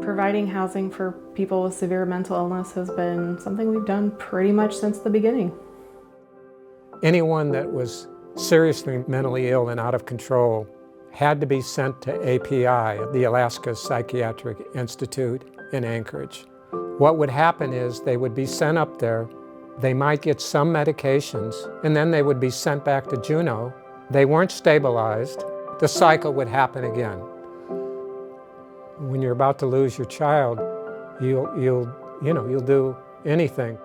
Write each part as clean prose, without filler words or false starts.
Providing housing for people with severe mental illness has been something we've done pretty much since the beginning. Anyone that was seriously mentally ill and out of control had to be sent to API, the Alaska Psychiatric Institute in Anchorage. What would happen is they would be sent up there, they might get some medications, and then they would be sent back to Juneau. They weren't stabilized. The cycle would happen again. When you're about to lose your child, you'll do anything.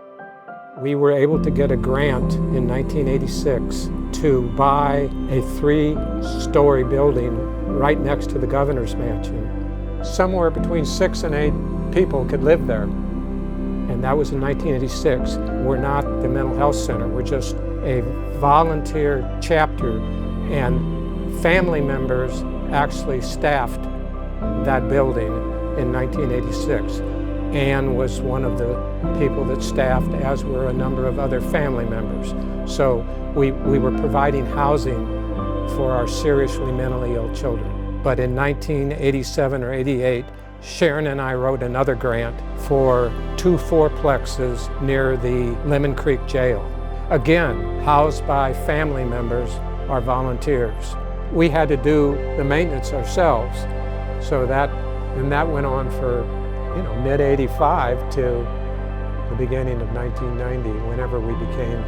We were able to get a grant in 1986 to buy a 3-story building right next to the governor's mansion. Somewhere between 6 and 8 people could live there. And that was in 1986. We're not the mental health center. We're just a volunteer chapter, and family members actually staffed that building in 1986. Anne was one of the people that staffed, as were a number of other family members. So we were providing housing for our seriously mentally ill children. But in 1987 or 88, Sharon and I wrote another grant for 2 fourplexes near the Lemon Creek Jail. Again, housed by family members or volunteers. We had to do the maintenance ourselves. So that went on for mid-85 to the beginning of 1990, whenever we became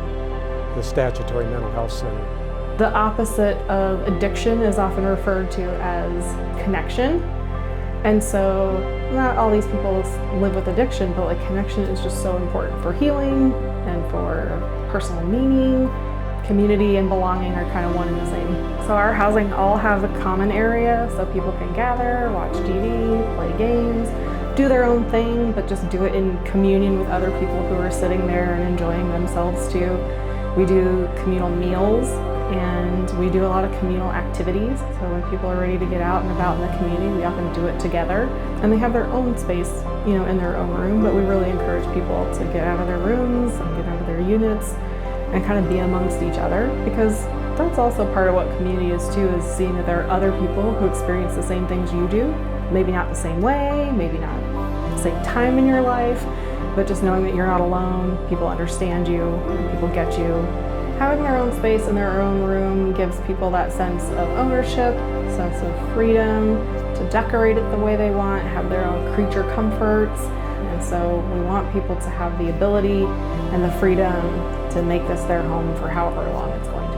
the statutory mental health center. The opposite of addiction is often referred to as connection. And so not all these people live with addiction, but connection is just so important for healing and for personal meaning. Community and belonging are kind of one and the same. So our housing all have a common area so people can gather, watch TV, play games, do their own thing, but just do it in communion with other people who are sitting there and enjoying themselves too. We do communal meals, and we do a lot of communal activities. So when people are ready to get out and about in the community, we often do it together. And they have their own space, in their own room, but we really encourage people to get out of their rooms and get out of their units and kind of be amongst each other, because that's also part of what community is too, is seeing that there are other people who experience the same things you do. Maybe not the same way, maybe not the same time in your life, but just knowing that you're not alone, people understand you, people get you. Having their own space in their own room gives people that sense of ownership, sense of freedom, to decorate it the way they want, have their own creature comforts. And so we want people to have the ability and the freedom to make this their home for however long it's going to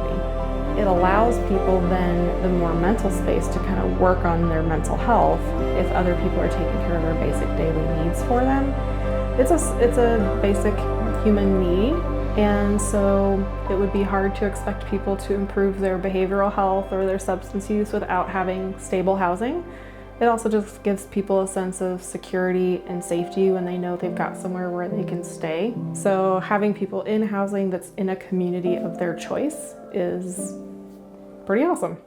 be. It allows people then the more mental space to kind of work on their mental health if other people are taking care of their basic daily needs for them. It's a basic human need, and so it would be hard to expect people to improve their behavioral health or their substance use without having stable housing. It also just gives people a sense of security and safety when they know they've got somewhere where they can stay. So having people in housing that's in a community of their choice is pretty awesome.